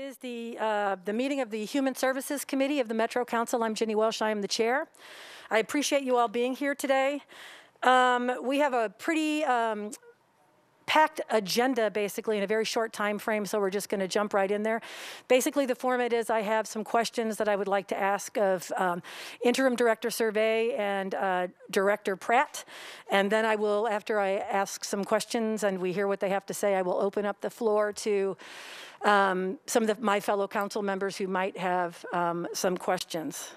is the meeting of the Human Services Committee of the Metro Council. I'm Ginny Welsh. I am the chair. I appreciate you all being here today. We have a pretty packed agenda, basically, in a very short time frame, so we're just going to jump right in there. Basically, the format is I have some questions that I would like to ask of Interim Director Survey and Director Pratt, and then I will, after I ask some questions and we hear what they have to say, I will open up the floor to some of my fellow council members who might have some questions.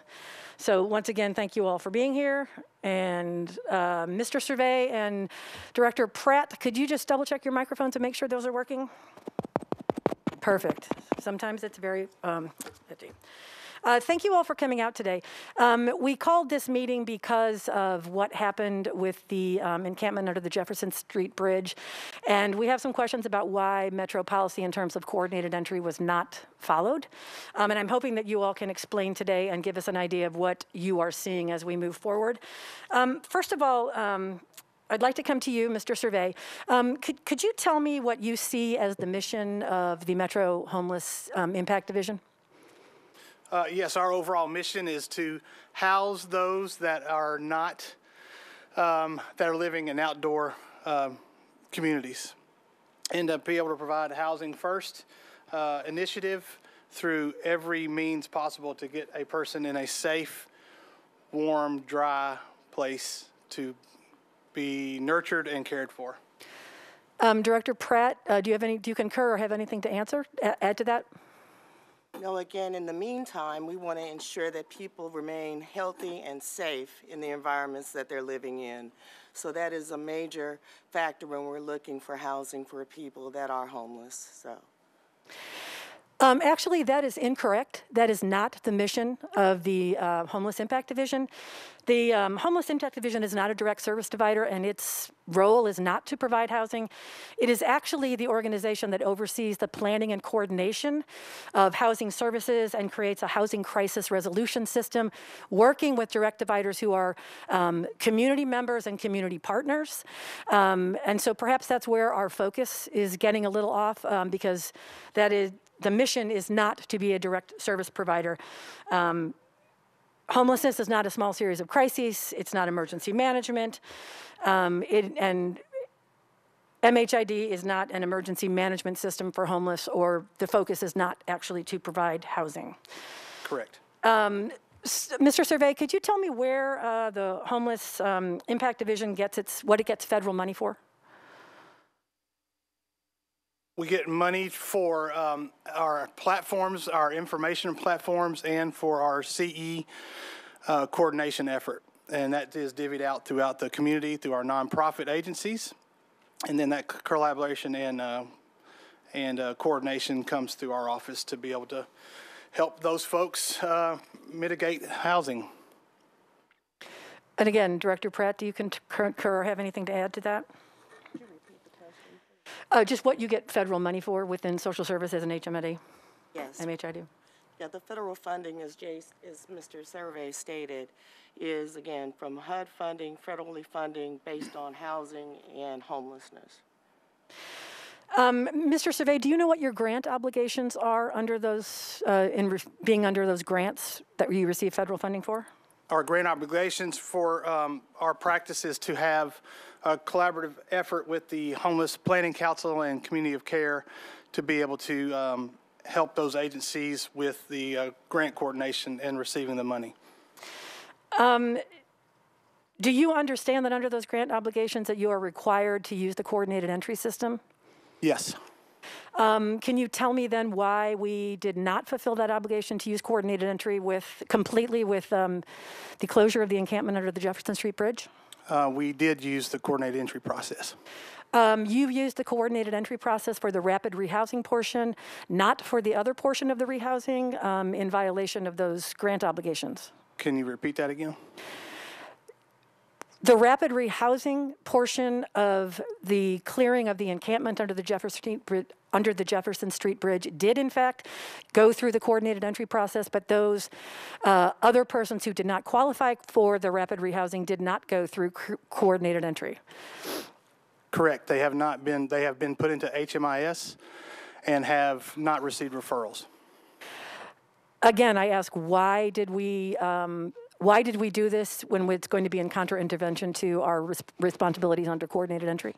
So once again, thank you all for being here. And Mr. Survey and Director Pratt, could you just double check your microphones and make sure those are working? Perfect. Sometimes it's very empty. Thank you all for coming out today. We called this meeting because of what happened with the encampment under the Jefferson Street Bridge. And we have some questions about why Metro policy in terms of coordinated entry was not followed. And I'm hoping that you all can explain today and give us an idea of what you are seeing as we move forward. First of all, I'd like to come to you, Mr. Survey. Could you tell me what you see as the mission of the Metro Homeless Impact Division? Yes, our overall mission is to house those that are not, that are living in outdoor communities, and to be able to provide housing first initiative through every means possible to get a person in a safe, warm, dry place to be nurtured and cared for. Director Pratt, do you concur or have anything to add to that? No, again, in the meantime, we want to ensure that people remain healthy and safe in the environments that they're living in. So that is a major factor when we're looking for housing for people that are homeless. So. Actually, that is incorrect. That is not the mission of the Homeless Impact Division. The Homeless Impact Division is not a direct service provider, and its role is not to provide housing. It is actually the organization that oversees the planning and coordination of housing services and creates a housing crisis resolution system, working with direct dividers who are community members and community partners. And so perhaps that's where our focus is getting a little off, because that is, the mission is not to be a direct service provider. Homelessness is not a small series of crises. It's not emergency management. And MHID is not an emergency management system for homeless, or the focus is not actually to provide housing. Correct. Mr. Survey, could you tell me where the Homeless Impact Division gets what it gets federal money for? We get money for our platforms, our information platforms, and for our CE coordination effort. And that is divvied out throughout the community through our nonprofit agencies. And then that collaboration and coordination comes through our office to be able to help those folks mitigate housing. And again, Director Pratt, do you concur or have anything to add to that? Just what you get federal money for within social services and HMID? Yes. MHID. Yeah, the federal funding, as Mr. Survey stated, is, again, from HUD funding, federally funding based on housing and homelessness. Mr. Survey, do you know what your grant obligations are under those, being under those grants that you receive federal funding for? Our grant obligations for our practice is to have a collaborative effort with the Homeless Planning Council and Community of Care to be able to help those agencies with the grant coordination and receiving the money. Do you understand that under those grant obligations that you are required to use the coordinated entry system? Yes. Can you tell me then why we did not fulfill that obligation to use coordinated entry completely with the closure of the encampment under the Jefferson Street Bridge? We did use the coordinated entry process. You used the coordinated entry process for the rapid rehousing portion, not for the other portion of the rehousing, in violation of those grant obligations. Can you repeat that again? The rapid rehousing portion of the clearing of the encampment under the Jefferson Street Bridge did, in fact, go through the coordinated entry process, but those other persons who did not qualify for the rapid rehousing did not go through coordinated entry. Correct. They have not been. They have been put into HMIS and have not received referrals. Again, I ask, why did we do this when it's going to be in counter-intervention to our responsibilities under coordinated entry?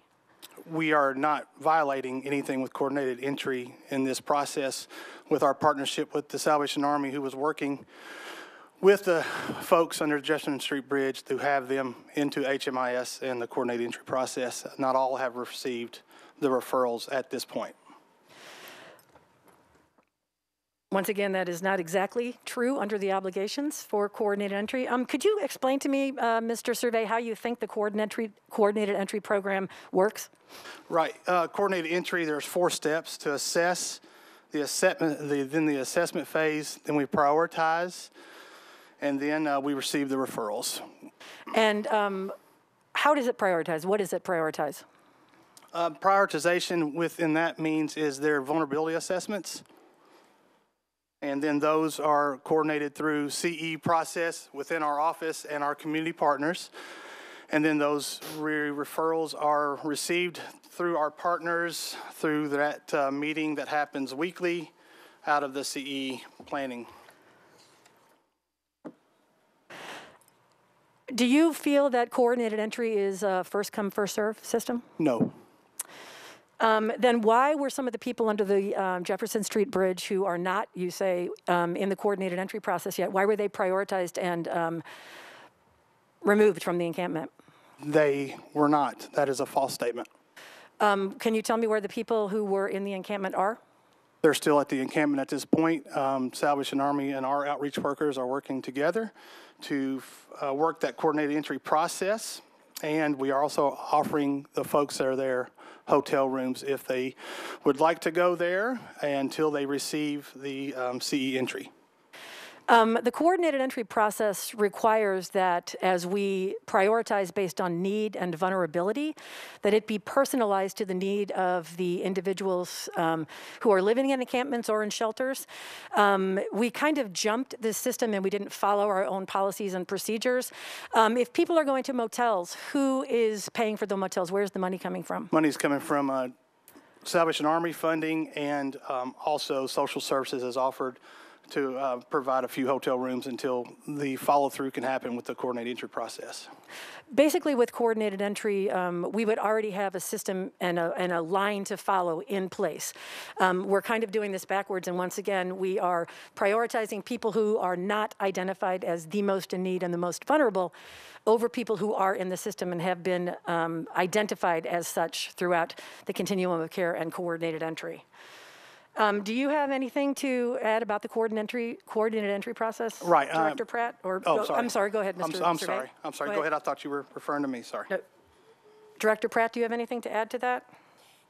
We are not violating anything with coordinated entry in this process with our partnership with the Salvation Army, who was working with the folks under the Jefferson Street Bridge to have them into HMIS and the coordinated entry process. Not all have received the referrals at this point. Once again, that is not exactly true under the obligations for coordinated entry. Could you explain to me, Mr. Survey, how you think the coordinated entry program works? Right. Coordinated entry, there's 4 steps to assess, then the assessment phase, then we prioritize, and then we receive the referrals. And how does it prioritize? What does it prioritize? Prioritization within that means is their vulnerability assessments. And then those are coordinated through CE process within our office and our community partners. And then those referrals are received through our partners through that meeting that happens weekly out of the CE planning. Do you feel that coordinated entry is a first come, first serve system? No. Then why were some of the people under the Jefferson Street Bridge who are not, you say, in the coordinated entry process yet, why were they prioritized and removed from the encampment? They were not. That is a false statement. Can you tell me where the people who were in the encampment are? They're still at the encampment at this point. Salvation Army and our outreach workers are working together to work that coordinated entry process. And we are also offering the folks that are there hotel rooms if they would like to go there until they receive the CE entry. The coordinated entry process requires that as we prioritize based on need and vulnerability, that it be personalized to the need of the individuals who are living in encampments or in shelters. We kind of jumped this system and we didn't follow our own policies and procedures. If people are going to motels, who is paying for the motels? Where's the money coming from? Money's coming from Salvation Army funding, and also social services has offered to provide a few hotel rooms until the follow-through can happen with the coordinated entry process. Basically, with coordinated entry, we would already have a system and a line to follow in place. We're kind of doing this backwards, and once again, we are prioritizing people who are not identified as the most in need and the most vulnerable over people who are in the system and have been identified as such throughout the continuum of care and coordinated entry. Do you have anything to add about the coordinated entry process, right, Director Pratt? Or sorry. I'm sorry. Go ahead, Mr. I'm Survey. sorry. Go ahead. I thought you were referring to me. Sorry. No. Director Pratt, do you have anything to add to that?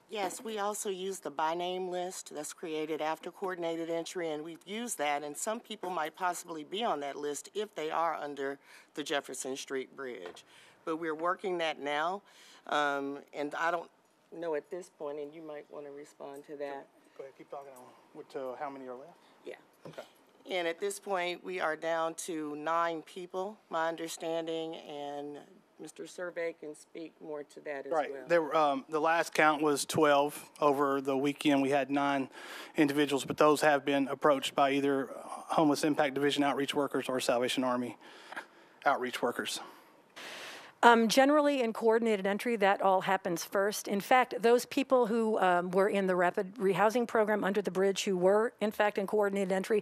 Yes, we also use the by name list that's created after coordinated entry, and we've used that, and some people might possibly be on that list if they are under the Jefferson Street Bridge. But we're working that now, and I don't know at this point, and you might want to respond to that. Go ahead, keep talking on how many are left? Yeah. Okay. And at this point, we are down to 9 people, my understanding, and Mr. Survey can speak more to that as well. Right. There were, the last count was 12. Over the weekend, we had 9 individuals, but those have been approached by either Homeless Impact Division outreach workers or Salvation Army outreach workers. Generally, in coordinated entry, that all happens first. In fact, those people who were in the rapid rehousing program under the bridge who were, in fact, in coordinated entry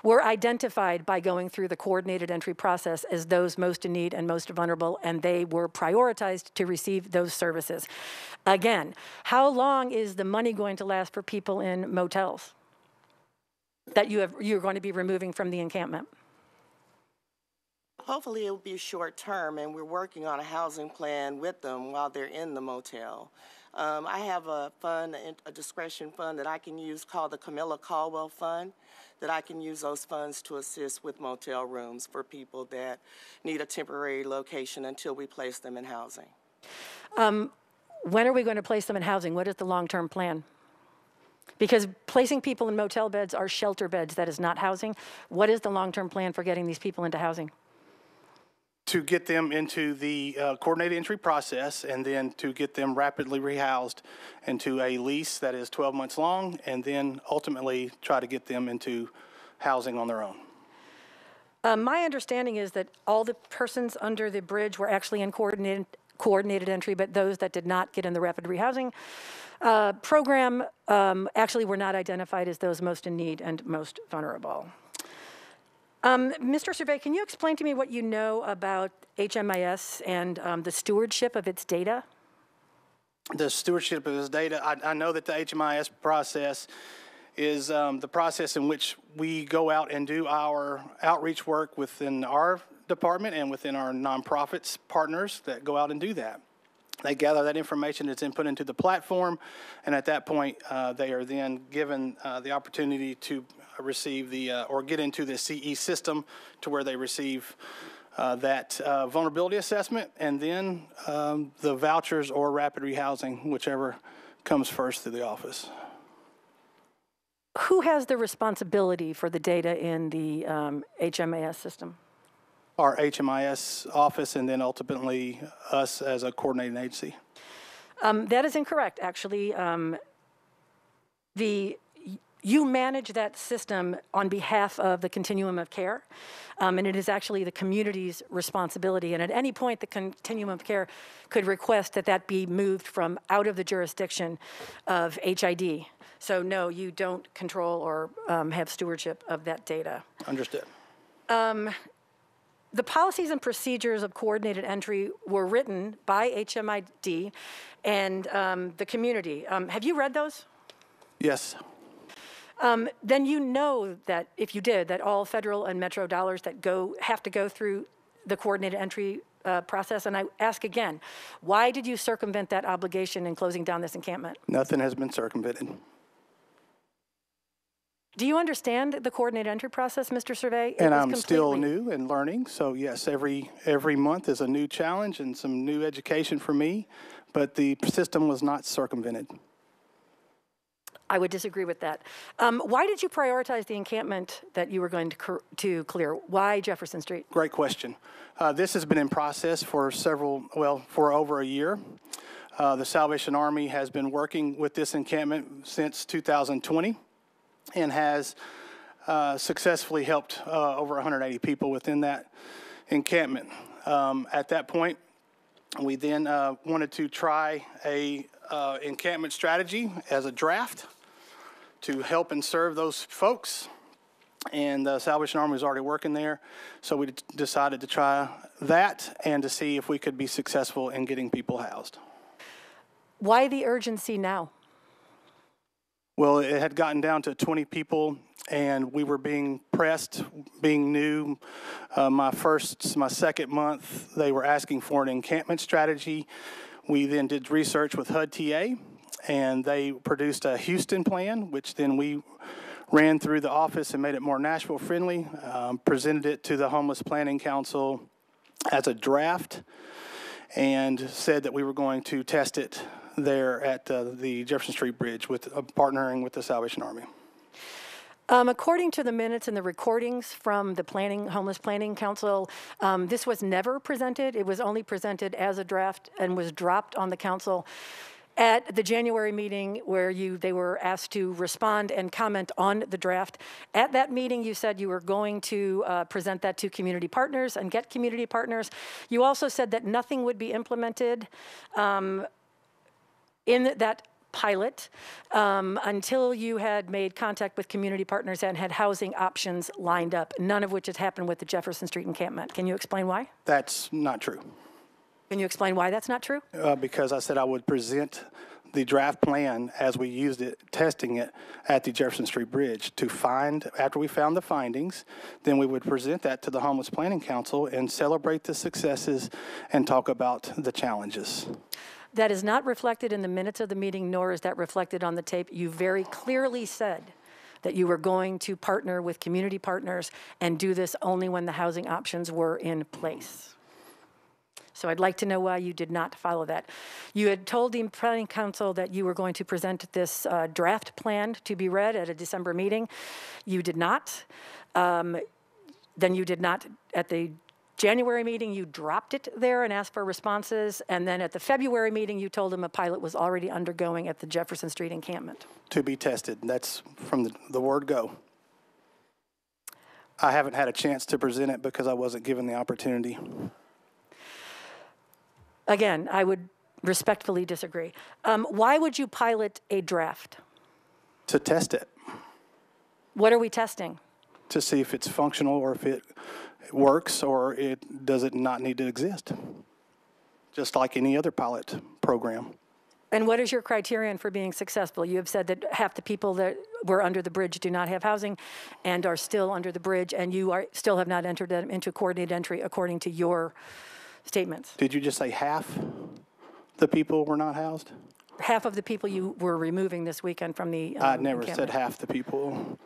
were identified by going through the coordinated entry process as those most in need and most vulnerable, and they were prioritized to receive those services. Again, how long is the money going to last for people in motels that you're going to be removing from the encampment? Hopefully it will be short term, and we're working on a housing plan with them while they're in the motel. I have a fund, a discretion fund that I can use called the Camilla Caldwell Fund, that I can use those funds to assist with motel rooms for people that need a temporary location until we place them in housing. When are we going to place them in housing? What is the long-term plan? Because placing people in motel beds are shelter beds. That is not housing. What is the long-term plan for getting these people into housing? To get them into the coordinated entry process, and then to get them rapidly rehoused into a lease that is 12 months long, and then ultimately try to get them into housing on their own. My understanding is that all the persons under the bridge were actually in coordinated entry, but those that did not get in the rapid rehousing program actually were not identified as those most in need and most vulnerable. Mr. Survey, can you explain to me what you know about HMIS and the stewardship of its data? The stewardship of its data, I know that the HMIS process is the process in which we go out and do our outreach work within our department and within our nonprofits partners that go out and do that. They gather that information that's then put into the platform, and at that point, they are then given the opportunity to receive or get into the CE system to where they receive that vulnerability assessment, and then the vouchers or rapid rehousing, whichever comes first through the office. Who has the responsibility for the data in the HMIS system? Our HMIS office, and then ultimately us as a coordinating agency. That is incorrect, actually. You manage that system on behalf of the continuum of care, and it is actually the community's responsibility. And at any point, the continuum of care could request that that be moved from out of the jurisdiction of HID. So no, you don't control or have stewardship of that data. Understood. The policies and procedures of coordinated entry were written by HMID and the community. Have you read those? Yes. Then you know that, if you did, that all federal and metro dollars that have to go through the coordinated entry process. And I ask again, why did you circumvent that obligation in closing down this encampment? Nothing has been circumvented. Do you understand the coordinated entry process, Mr. Survey? And I'm still new and learning, so yes, every month is a new challenge and some new education for me, but the system was not circumvented. I would disagree with that. Why did you prioritize the encampment that you were going to clear? Why Jefferson Street? Great question. This has been in process for for over a year. The Salvation Army has been working with this encampment since 2020. And has successfully helped over 180 people within that encampment. At that point, we then wanted to try a encampment strategy as a draft to help and serve those folks. And the Salvation Army was already working there, so we decided to try that and to see if we could be successful in getting people housed. Why the urgency now? Well, it had gotten down to 20 people, and we were being pressed, being new. My second month, they were asking for an encampment strategy. We then did research with HUD-TA, and they produced a Houston plan, which then we ran through the office and made it more Nashville friendly, presented it to the Homeless Planning Council as a draft, and said that we were going to test it there at the Jefferson Street Bridge with partnering with the Salvation Army. According to the minutes and the recordings from the Homeless Planning Council, this was never presented. It was only presented as a draft and was dropped on the council at the January meeting where they were asked to respond and comment on the draft. At that meeting, you said you were going to present that to community partners and get community partners. You also said that nothing would be implemented in that pilot until you had made contact with community partners and had housing options lined up, none of which has happened with the Jefferson Street encampment. Can you explain why? That's not true. Can you explain why that's not true? Because I said I would present the draft plan as we used it, testing it at the Jefferson Street Bridge after we found the findings, then we would present that to the Homeless Planning Council and celebrate the successes and talk about the challenges. That is not reflected in the minutes of the meeting, nor is that reflected on the tape. You very clearly said that you were going to partner with community partners and do this only when the housing options were in place. So I'd like to know why you did not follow that. You had told the Planning Council that you were going to present this draft plan to be read at a December meeting. You did not. Then you did not at the January meeting, you dropped it there and asked for responses. And then at the February meeting, you told them a pilot was already undergoing at the Jefferson Street encampment. To be tested. That's from the word go. I haven't had a chance to present it because I wasn't given the opportunity. Again, I would respectfully disagree. Why would you pilot a draft? To test it, What are we testing? to see if it's functional or if it works or does it not need to exist, just like any other pilot program. And what is your criterion for being successful? You have said that half the people that were under the bridge do not have housing and are still under the bridge, and you still have not entered them into coordinated entry according to your statements. Did you just say half the people were not housed? Half of the people you were removing this weekend from the I never encampment. said half the people.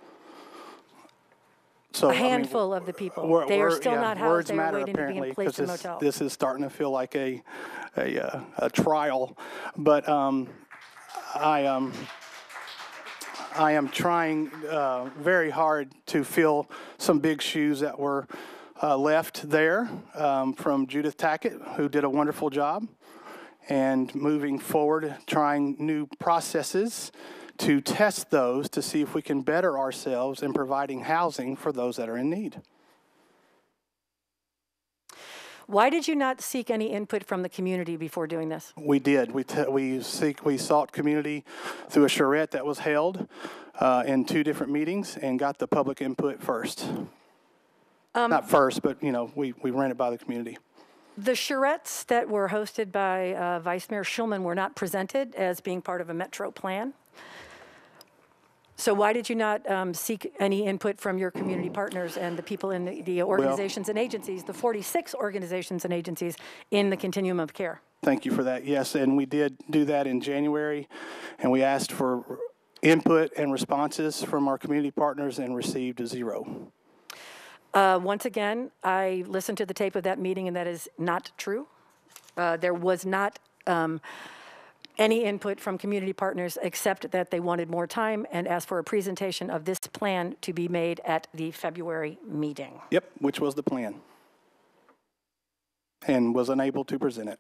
So, A handful of the people. They are still not housed. Words They are matter waiting to apparently, be placed in because motels. this is starting to feel like a trial. But I am trying very hard to fill some big shoes that were left there from Judith Tackett, who did a wonderful job, and moving forward, trying new processes to test those to see if we can better ourselves in providing housing for those that are in need. Why did you not seek any input from the community before doing this? We did. We sought community through a charrette that was held in 2 different meetings and got the public input first. Not first, but we ran it by the community. The charrettes that were hosted by Vice Mayor Schulman were not presented as being part of a metro plan. So why did you not seek any input from your community partners and the people in the organizations and agencies, the 46 organizations and agencies in the continuum of care? Thank you for that. Yes, and we did do that in January, and we asked for input and responses from our community partners and received 0. Once again, I listened to the tape of that meeting, and that is not true. There was not any input from community partners except that they wanted more time and asked for a presentation of this plan to be made at the February meeting. Yep, which was the plan, and was unable to present it.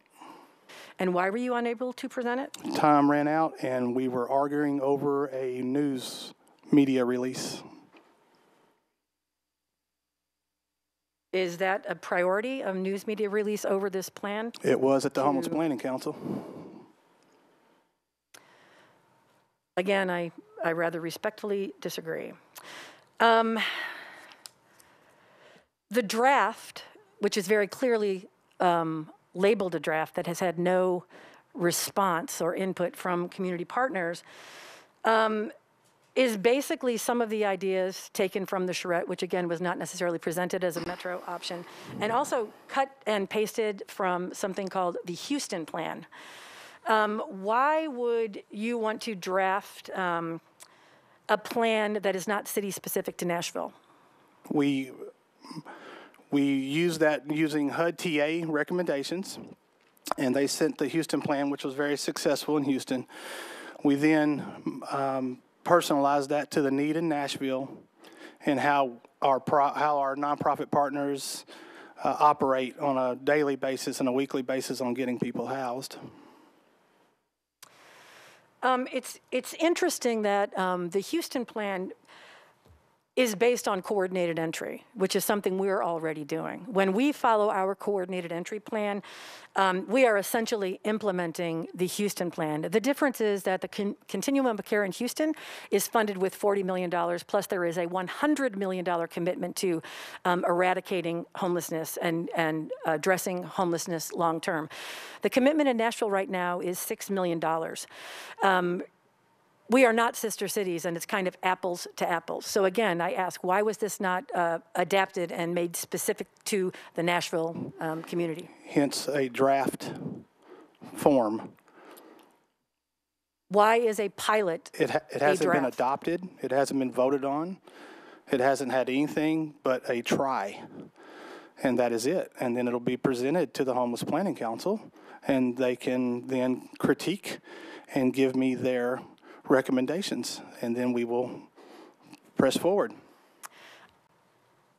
And why were you unable to present it? Time ran out, and we were arguing over a news media release. Is that a priority, a news media release over this plan? It was at the Homeless Planning Council. Again, I rather respectfully disagree. The draft, which is very clearly labeled a draft that has had no response or input from community partners, is basically some of the ideas taken from the charrette, which again was not necessarily presented as a metro option, and also cut and pasted from something called the Houston Plan. Why would you want to draft a plan that is not city-specific to Nashville? We used that using HUD TA recommendations, and they sent the Houston plan, which was very successful in Houston. We then personalized that to the need in Nashville and how our nonprofit partners operate on a daily basis and a weekly basis on getting people housed. It's interesting that the Houston plan is based on coordinated entry, which is something we're already doing. When we follow our coordinated entry plan, we are essentially implementing the Houston plan. The difference is that the continuum of care in Houston is funded with $40 million, plus there is a $100 million commitment to eradicating homelessness and addressing homelessness long term. The commitment in Nashville right now is $6 million. We are not sister cities, and it's kind of apples to apples. So again, I ask, why was this not adapted and made specific to the Nashville community? Hence a draft form. Why is a pilot It hasn't been adopted. It hasn't been voted on. It hasn't had anything but a try, and that is it. And then it'll be presented to the Homeless Planning Council, and they can then critique and give me their recommendations, and then we will press forward.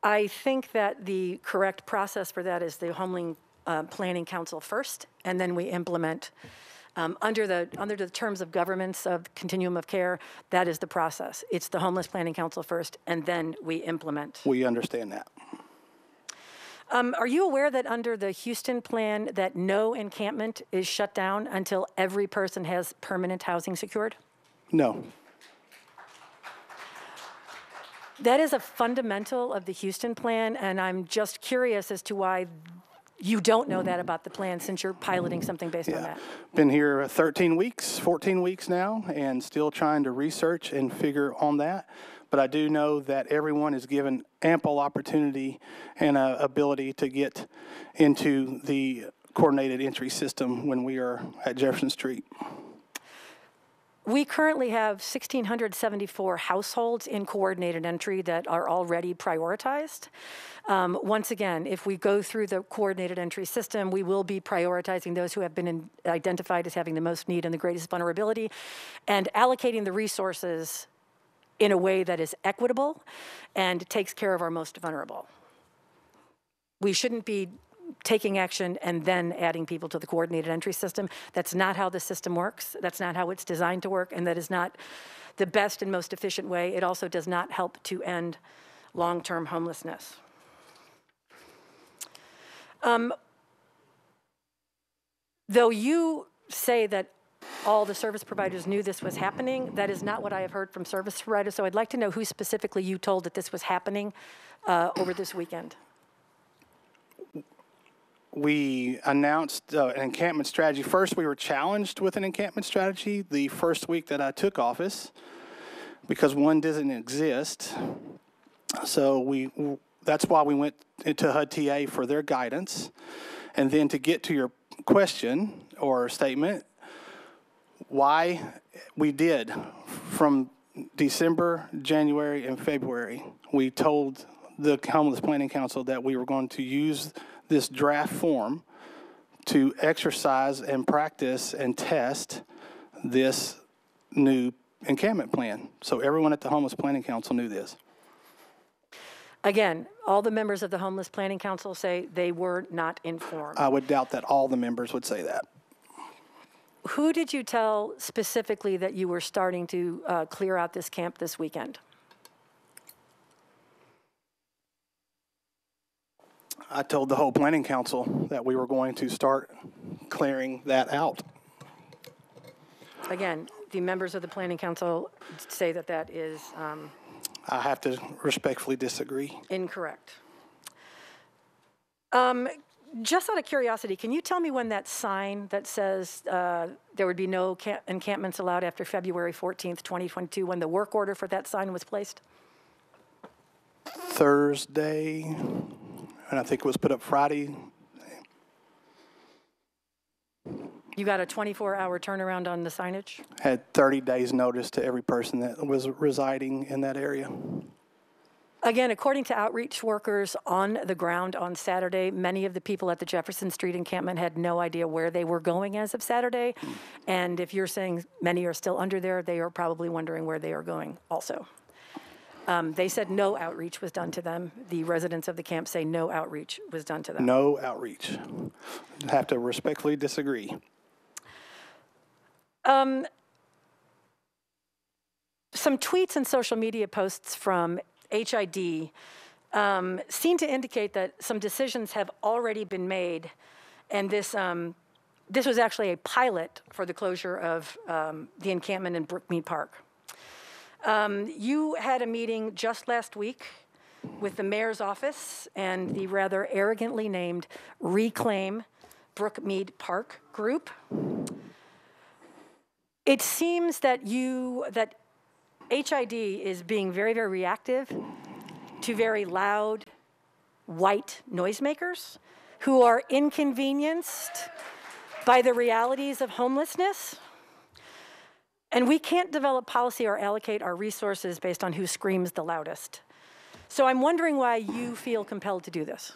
I think that the correct process for that is the Homeless Planning Council first, and then we implement Under the terms of governments of continuum of care, that is the process. It's the Homeless Planning Council first, and then we implement. We understand that. Are you aware that under the Houston plan that no encampment is shut down until every person has permanent housing secured? No. That is a fundamental of the Houston plan, and I'm just curious as to why you don't know that about the plan since you're piloting something based on that. Been here 13 weeks, 14 weeks now, and still trying to research and figure on that. But I do know that everyone is given ample opportunity and ability to get into the coordinated entry system when we are at Jefferson Street. We currently have 1,674 households in coordinated entry that are already prioritized. Once again, if we go through the coordinated entry system, we will be prioritizing those who have been identified as having the most need and the greatest vulnerability, and allocating the resources in a way that is equitable and takes care of our most vulnerable. We shouldn't be taking action and then adding people to the coordinated entry system. That's not how the system works. That's not how it's designed to work, and that is not the best and most efficient way. It also does not help to end long-term homelessness. Though you say that all the service providers knew this was happening, that is not what I have heard from service providers. So I'd like to know who specifically you told that this was happening over this weekend. We announced an encampment strategy. First, we were challenged with an encampment strategy the first week that I took office because one doesn't exist. So that's why we went into HUD-TA for their guidance. And then to get to your question or statement, why we did from December, January, and February, we told the Homeless Planning Council that we were going to use this draft form to exercise and practice and test this new encampment plan. So everyone at the Homeless Planning Council knew this. Again, all the members of the Homeless Planning Council say they were not informed. I would doubt that all the members would say that. Who did you tell specifically that you were starting to clear out this camp this weekend? I told the whole planning council that we were going to start clearing that out. Again, the members of the planning council say that that is I have to respectfully disagree. Incorrect. Just out of curiosity, can you tell me when that sign that says there would be no encampments allowed after February 14th, 2022, when the work order for that sign was placed? Thursday, and I think it was put up Friday. You got a 24-hour turnaround on the signage? Had 30 days notice to every person that was residing in that area. Again, according to outreach workers on the ground on Saturday, many of the people at the Jefferson Street encampment had no idea where they were going as of Saturday. And if you're saying many are still under there, they are probably wondering where they are going also. They said no outreach was done to them. The residents of the camp say no outreach was done to them. No outreach. I have to respectfully disagree. Some tweets and social media posts from HID seem to indicate that some decisions have already been made, and this was actually a pilot for the closure of the encampment in Brookmead Park. You had a meeting just last week with the mayor's office and the rather arrogantly named Reclaim Brookmead Park group. It seems that HID is being very, very reactive to very loud, white noisemakers who are inconvenienced by the realities of homelessness. And we can't develop policy or allocate our resources based on who screams the loudest. So I'm wondering why you feel compelled to do this.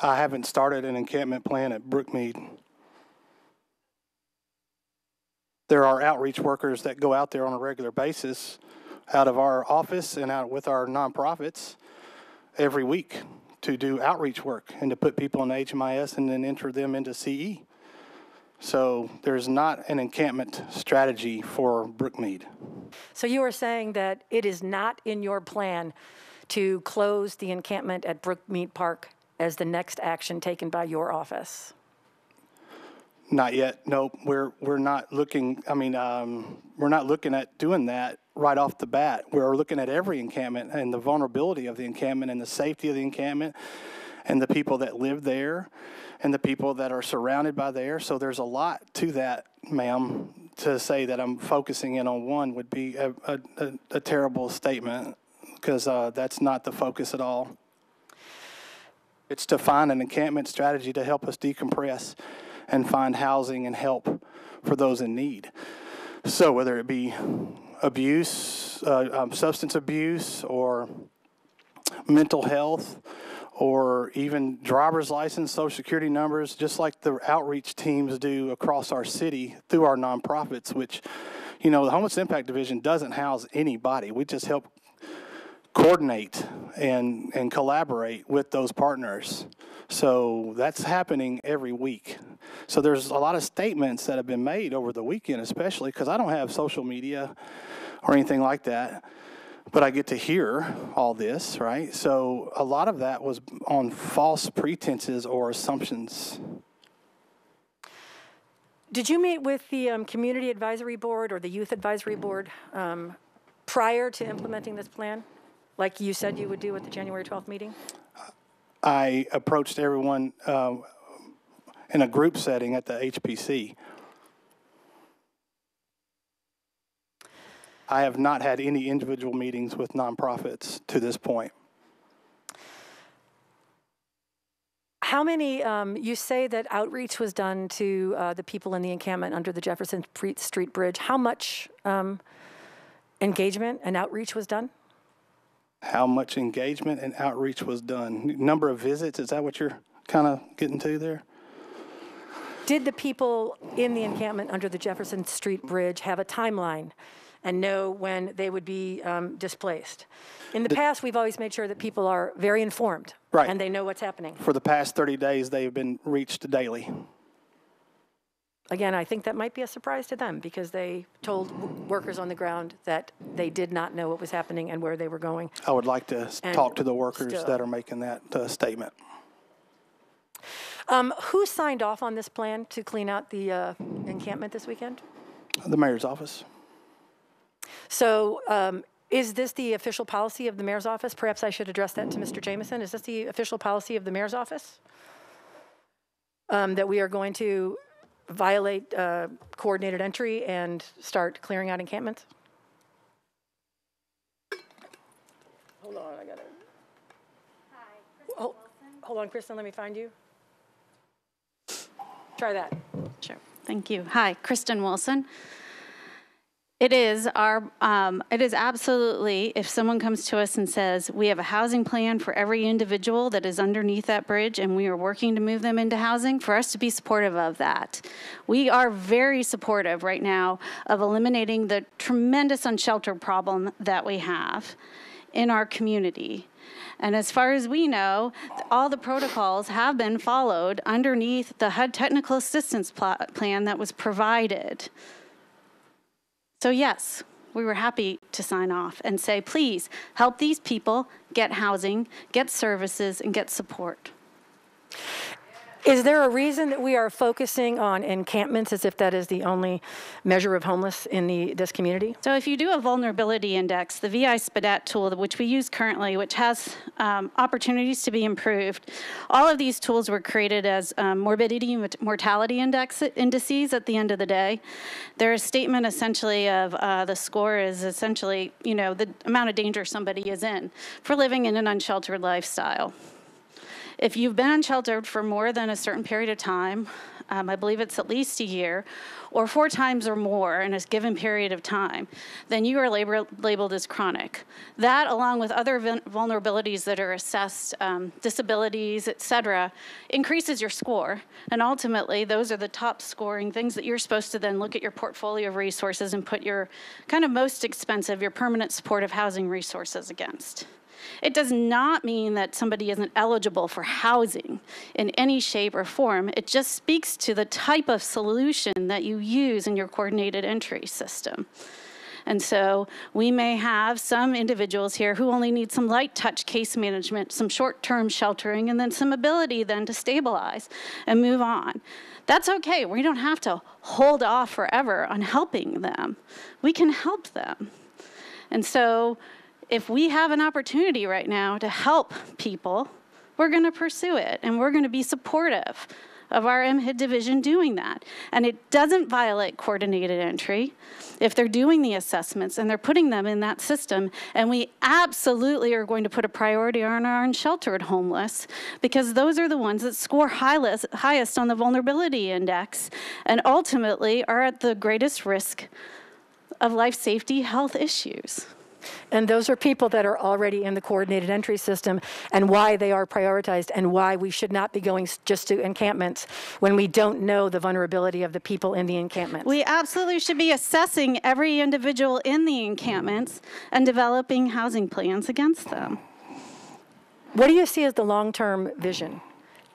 I haven't started an encampment plan at Brookmead. There are outreach workers that go out there on a regular basis out of our office and out with our nonprofits every week to do outreach work and to put people in HMIS and then enter them into CE. So there's not an encampment strategy for Brookmead. So you are saying that it is not in your plan to close the encampment at Brookmead Park as the next action taken by your office? Not yet. Nope. We're not looking. We're not looking at doing that right off the bat. We're looking at every encampment and the vulnerability of the encampment and the safety of the encampment and the people that live there and the people that are surrounded by there. So there's a lot to that, ma'am. To say that I'm focusing in on one would be a terrible statement, because that's not the focus at all. It's to find an encampment strategy to help us decompress and find housing and help for those in need. So whether it be abuse, substance abuse, or mental health, or even driver's license, social security numbers, just like the outreach teams do across our city through our nonprofits, which, the Homeless Impact Division doesn't house anybody. We just help coordinate and collaborate with those partners. So that's happening every week. So there's a lot of statements that have been made over the weekend, especially because I don't have social media or anything like that, but I get to hear all this, right? So a lot of that was on false pretenses or assumptions. Did you meet with the Community Advisory Board or the Youth Advisory Board prior to implementing this plan, like you said you would do at the January 12th meeting? I approached everyone in a group setting at the HPC. I have not had any individual meetings with nonprofits to this point. How many, you say that outreach was done to the people in the encampment under the Jefferson Street Bridge. How much engagement and outreach was done? How much engagement and outreach was done? Number of visits, is that what you're kind of getting to there? Did the people in the encampment under the Jefferson Street Bridge have a timeline and know when they would be displaced? In the past, we've always made sure that people are very informed, right, and they know what's happening. For the past 30 days, they've been reached daily. Again, I think that might be a surprise to them, because they told workers on the ground that they did not know what was happening and where they were going. I would like to talk to the workers that are making that statement. Who signed off on this plan to clean out the encampment this weekend? The mayor's office. So is this the official policy of the mayor's office? Perhaps I should address that to Mr. Jameson. Is this the official policy of the mayor's office? That we are going to violate coordinated entry and start clearing out encampments? Hold on, I got it. Hi, hold on, Kristen, let me find you. Try that. Sure. Thank you. Hi, Kristen Wilson. It is absolutely, if someone comes to us and says, we have a housing plan for every individual that is underneath that bridge and we are working to move them into housing, for us to be supportive of that. We are very supportive right now of eliminating the tremendous unsheltered problem that we have in our community. And as far as we know, all the protocols have been followed underneath the HUD technical assistance plan that was provided. So yes, we were happy to sign off and say, please help these people get housing, get services, and get support. Is there a reason that we are focusing on encampments as if that is the only measure of homeless in this community? So if you do a vulnerability index, the VI SPDAT tool, which we use currently, which has opportunities to be improved, all of these tools were created as morbidity and mortality indices at the end of the day. They're a statement essentially of the score is essentially, the amount of danger somebody is in for living in an unsheltered lifestyle. If you've been unsheltered for more than a certain period of time, I believe it's at least a year, or 4 times or more in a given period of time, then you are labeled as chronic. That, along with other vulnerabilities that are assessed, disabilities, et cetera, increases your score. And ultimately, those are the top scoring things that you're supposed to then look at your portfolio of resources and put your kind of most expensive, your permanent supportive housing resources against. It does not mean that somebody isn't eligible for housing in any shape or form. It just speaks to the type of solution that you use in your coordinated entry system. And so we may have some individuals here who only need some light touch case management, some short-term sheltering, and then some ability then to stabilize and move on. That's okay. We don't have to hold off forever on helping them. We can help them. And so if we have an opportunity right now to help people, we're going to pursue it, and we're going to be supportive of our MHID division doing that. And it doesn't violate coordinated entry if they're doing the assessments and they're putting them in that system. And we absolutely are going to put a priority on our unsheltered homeless, because those are the ones that score highest on the vulnerability index and ultimately are at the greatest risk of life safety health issues. And those are people that are already in the coordinated entry system, and why they are prioritized, and why we should not be going just to encampments when we don't know the vulnerability of the people in the encampments. We absolutely should be assessing every individual in the encampments and developing housing plans against them. What do you see as the long-term vision?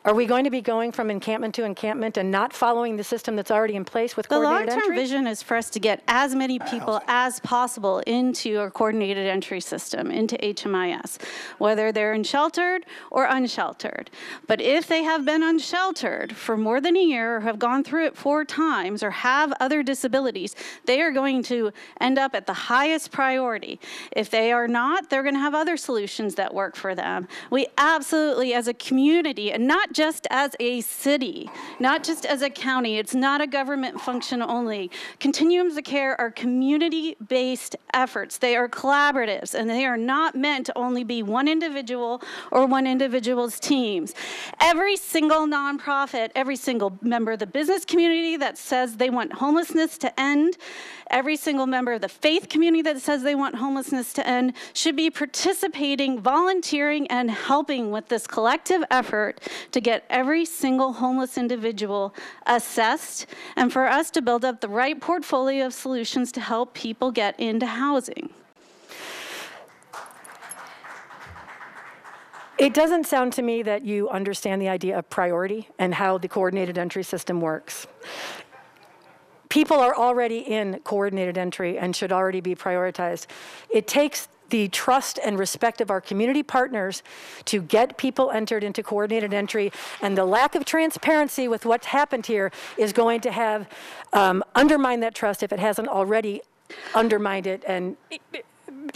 Are we going to be going from encampment to encampment and not following the system that's already in place with coordinated entry? The long-term vision is for us to get as many people as possible into our coordinated entry system, into HMIS, whether they're in sheltered or unsheltered. But if they have been unsheltered for more than a year, or have gone through it 4 times, or have other disabilities, they are going to end up at the highest priority. If they are not, they're going to have other solutions that work for them. We absolutely, as a community, and not just as a city, not just as a county, it's not a government function only. Continuums of care are community-based efforts. They are collaboratives, and they are not meant to only be one individual or one individual's teams. Every single nonprofit, every single member of the business community that says they want homelessness to end, every single member of the faith community that says they want homelessness to end should be participating, volunteering, and helping with this collective effort to get every single homeless individual assessed, and for us to build up the right portfolio of solutions to help people get into housing. It doesn't sound to me that you understand the idea of priority and how the coordinated entry system works. People are already in coordinated entry and should already be prioritized. It takes the trust and respect of our community partners to get people entered into coordinated entry, and the lack of transparency with what's happened here is going to have undermined that trust if it hasn't already undermined it and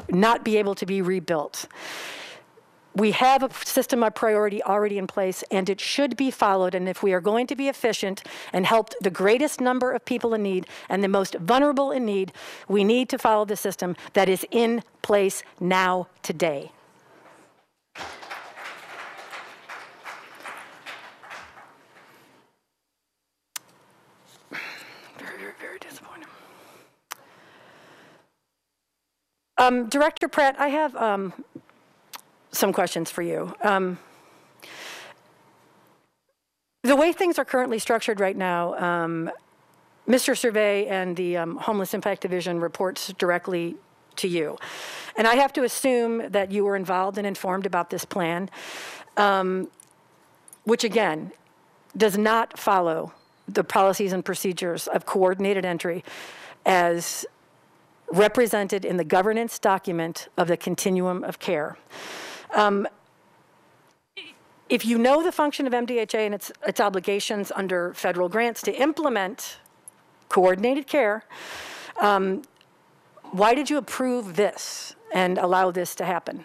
not be able to be rebuilt. We have a system of priority already in place, and it should be followed. And if we are going to be efficient and help the greatest number of people in need and the most vulnerable in need, we need to follow the system that is in place now, today. Very, very disappointing. Director Pratt, I have some questions for you. The way things are currently structured right now, Mr. Survey and the Homeless Impact Division reports directly to you. And I have to assume that you were involved and informed about this plan, which again, does not follow the policies and procedures of coordinated entry as represented in the governance document of the continuum of care. If you know the function of MDHA and its obligations under federal grants to implement coordinated care, why did you approve this and allow this to happen?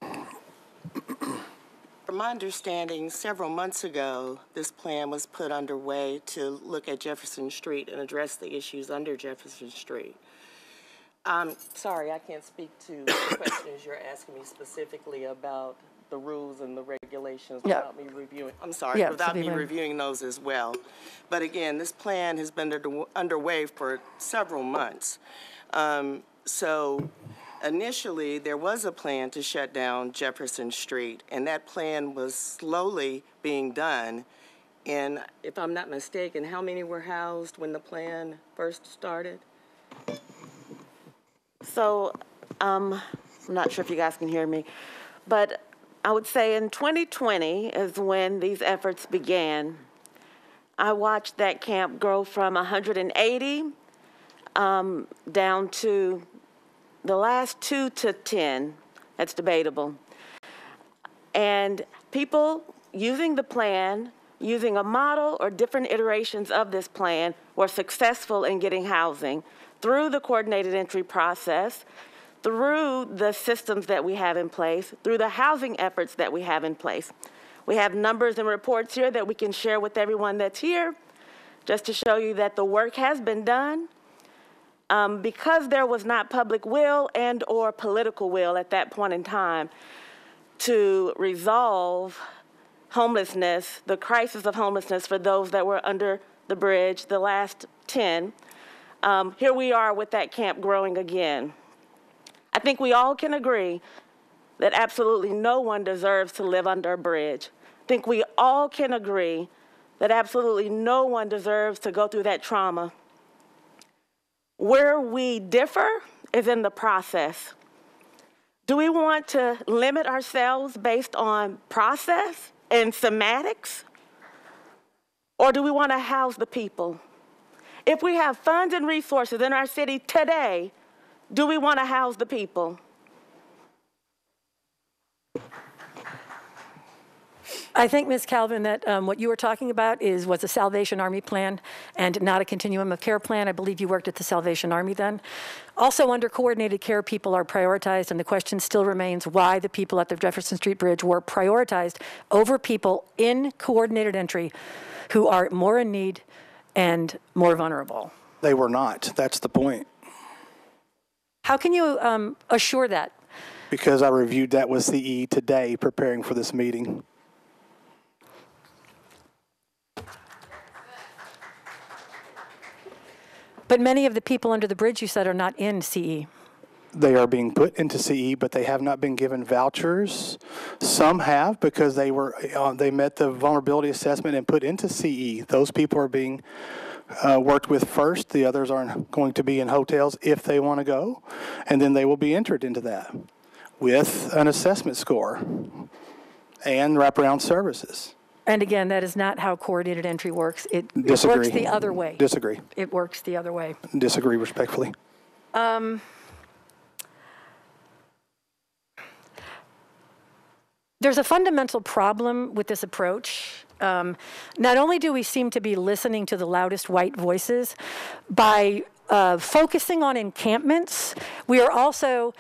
From my understanding, several months ago, this plan was put underway to look at Jefferson Street and address the issues under Jefferson Street. Sorry, I can't speak to the questions you're asking me specifically about the rules and the regulations without me reviewing. I'm sorry, without me reviewing those as well. But again, this plan has been underway for several months. So initially, there was a plan to shut down Jefferson Street, and that plan was slowly being done. And if I'm not mistaken, how many were housed when the plan first started? So I'm not sure if you guys can hear me. But I would say in 2020 is when these efforts began. I watched that camp grow from 180 down to the last 2 to 10. That's debatable. And people using the plan, using a model or different iterations of this plan, were successful in getting housing through the coordinated entry process, through the systems that we have in place, through the housing efforts that we have in place. We have numbers and reports here that we can share with everyone that's here, just to show you that the work has been done. Because there was not public will and or political will at that point in time to resolve homelessness, the crisis of homelessness for those that were under the bridge, the last 10, here we are with that camp growing again. I think we all can agree that absolutely no one deserves to live under a bridge. I think we all can agree that absolutely no one deserves to go through that trauma. Where we differ is in the process. Do we want to limit ourselves based on process and semantics? Or do we want to house the people? If we have funds and resources in our city today, do we want to house the people? I think, Ms. Calvin, that what you were talking about was a Salvation Army plan and not a continuum of care plan. I believe you worked at the Salvation Army then. Also, under coordinated care, people are prioritized, and the question still remains why the people at the Jefferson Street Bridge were prioritized over people in coordinated entry who are more in need and more vulnerable. They were not. That's the point. How can you assure that? Because I reviewed that with CE today preparing for this meeting. But many of the people under the bridge, you said, are not in CE. They are being put into CE, but they have not been given vouchers. Some have because they met the vulnerability assessment and put into CE. Those people are being worked with first. The others are going to be in hotels if they want to go, and then they will be entered into that with an assessment score and wraparound services. And again, that is not how coordinated entry works. It Disagree. works the other way. Disagree. It works the other way. Disagree respectfully. There's a fundamental problem with this approach. Not only do we seem to be listening to the loudest white voices, by focusing on encampments, we are also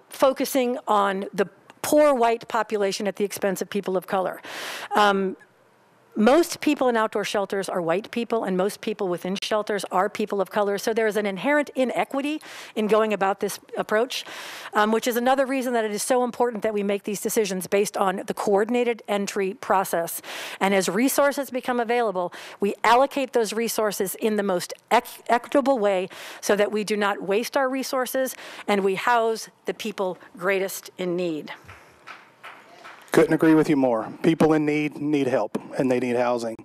focusing on the poor white population at the expense of people of color. Most people in outdoor shelters are white people, and most people within shelters are people of color. So there is an inherent inequity in going about this approach, which is another reason that it is so important that we make these decisions based on the coordinated entry process. And as resources become available, we allocate those resources in the most equitable way so that we do not waste our resources and we house the people greatest in need. Couldn't agree with you more. People in need help, and they need housing.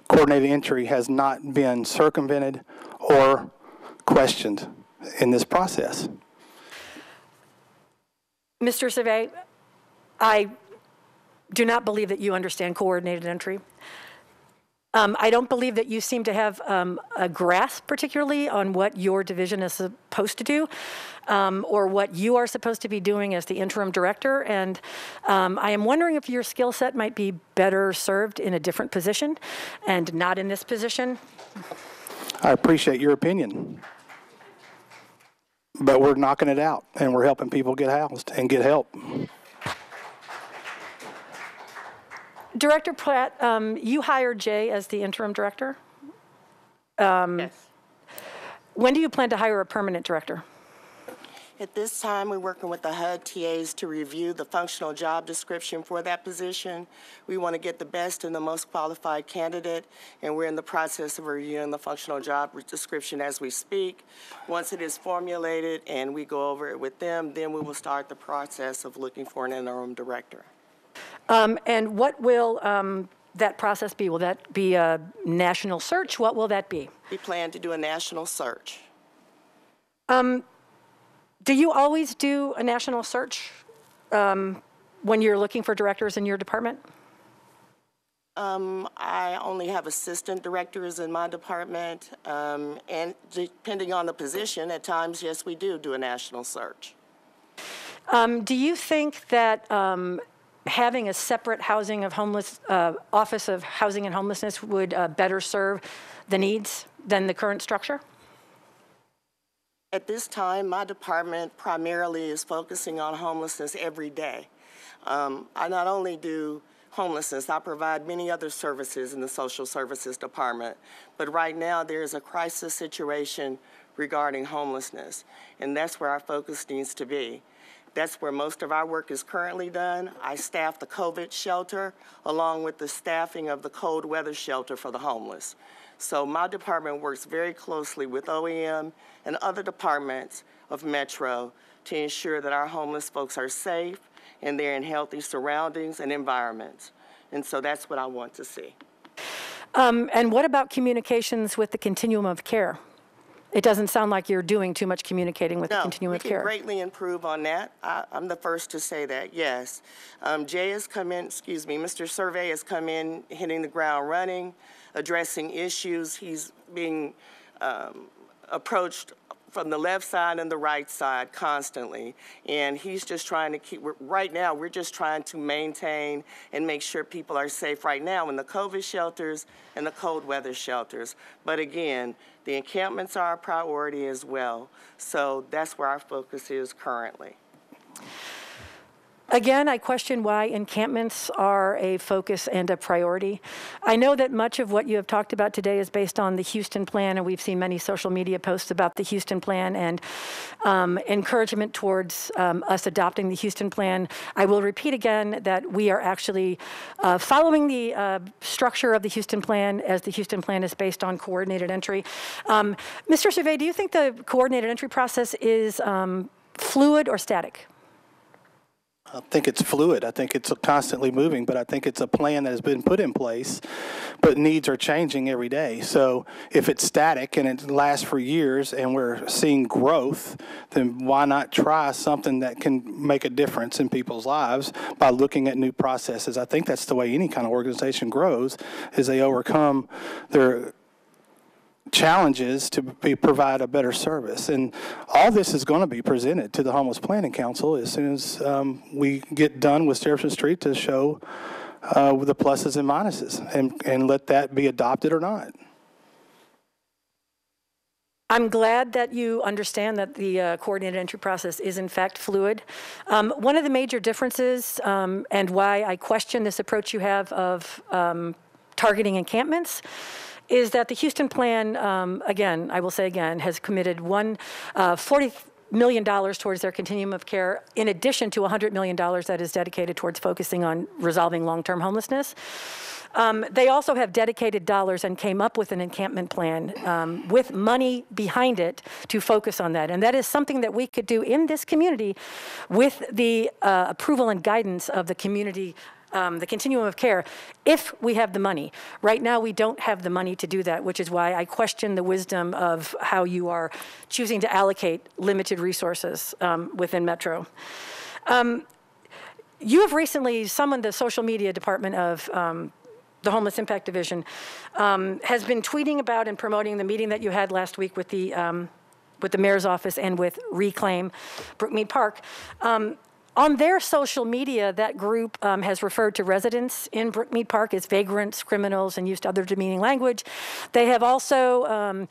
Coordinated entry has not been circumvented or questioned in this process. Mr. Survey, I do not believe that you understand coordinated entry. I don't believe that you seem to have a grasp particularly on what your division is supposed to do or what you are supposed to be doing as the interim director. And I am wondering if your skill set might be better served in a different position and not in this position. I appreciate your opinion. But we're knocking it out, and we're helping people get housed and get help. Director Pratt, you hired Jay as the interim director? Yes. When do you plan to hire a permanent director? At this time, we're working with the HUD TAs to review the functional job description for that position. We want to get the best and the most qualified candidate, and we're in the process of reviewing the functional job description as we speak. Once it is formulated and we go over it with them, then we will start the process of looking for an interim director. And what will that process be? Will that be a national search? What will that be? We plan to do a national search. Do you always do a national search when you're looking for directors in your department? I only have assistant directors in my department, and depending on the position, at times, yes, we do a national search. Do you think that having a separate Office of Housing and Homelessness would better serve the needs than the current structure? At this time, my department primarily is focusing on homelessness every day. I not only do homelessness, I provide many other services in the social services department, but right now there's a crisis situation regarding homelessness, and that's where our focus needs to be. That's where most of our work is currently done. I staff the COVID shelter along with the staffing of the cold weather shelter for the homeless. So my department works very closely with OEM and other departments of Metro to ensure that our homeless folks are safe and they're in healthy surroundings and environments. And so that's what I want to see. And what about communications with the continuum of care? It doesn't sound like you're doing too much communicating with the continuum of care. No, we can greatly improve on that. I'm the first to say that, yes. Jay has come in, Mr. Survey has come in hitting the ground running, addressing issues. He's being approached from the left side and the right side constantly. And he's just trying to right now, we're just trying to maintain and make sure people are safe right now in the COVID shelters and the cold weather shelters. But again, the encampments are a priority as well. So that's where our focus is currently. Again, I question why encampments are a focus and a priority. I know that much of what you have talked about today is based on the Houston plan, and we've seen many social media posts about the Houston plan and encouragement towards us adopting the Houston plan. I will repeat again that we are actually following the structure of the Houston plan, as the Houston plan is based on coordinated entry. Mr. Survey, do you think the coordinated entry process is fluid or static? I think it's fluid. I think it's constantly moving, but I think it's a plan that has been put in place, but needs are changing every day. So if it's static and it lasts for years and we're seeing growth, then why not try something that can make a difference in people's lives by looking at new processes? I think that's the way any kind of organization grows, is they overcome their challenges to provide a better service. And all this is going to be presented to the Homeless Planning Council as soon as we get done with Jefferson Street to show the pluses and minuses and let that be adopted or not. I'm glad that you understand that the coordinated entry process is in fact fluid. One of the major differences and why I question this approach you have of targeting encampments is that the Houston plan, again, I will say again, has committed $40 million towards their continuum of care, in addition to $100 million that is dedicated towards focusing on resolving long-term homelessness. They also have dedicated dollars and came up with an encampment plan with money behind it to focus on that. And that is something that we could do in this community with the approval and guidance of the community, the continuum of care, if we have the money. Right now, we don't have the money to do that, which is why I question the wisdom of how you are choosing to allocate limited resources within Metro. You have recently summoned the social media department of the Homeless Impact Division, has been tweeting about and promoting the meeting that you had last week with the mayor's office and with Reclaim Brookmead Park. On their social media, that group has referred to residents in Brookmead Park as vagrants, criminals, and used other demeaning language. They have also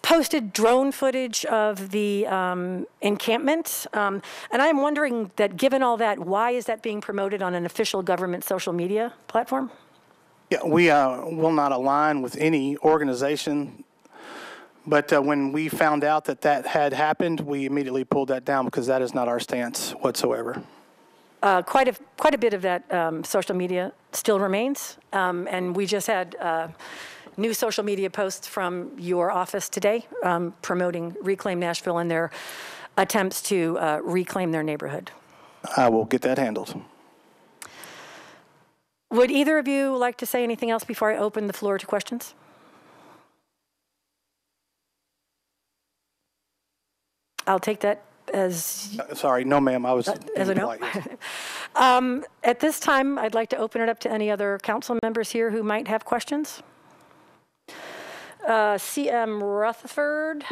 posted drone footage of the encampment. And I'm wondering that given all that, why is that being promoted on an official government social media platform? Yeah, we will not align with any organization. But when we found out that that had happened, we immediately pulled that down because that is not our stance whatsoever. Quite a bit of that social media still remains, and we just had new social media posts from your office today promoting Reclaim Nashville and their attempts to reclaim their neighborhood. I will get that handled. Would either of you like to say anything else before I open the floor to questions? I'll take that Sorry, no, ma'am. I was as a no. polite, yes. At this time, I'd like to open it up to any other council members here who might have questions. CM Rutherford.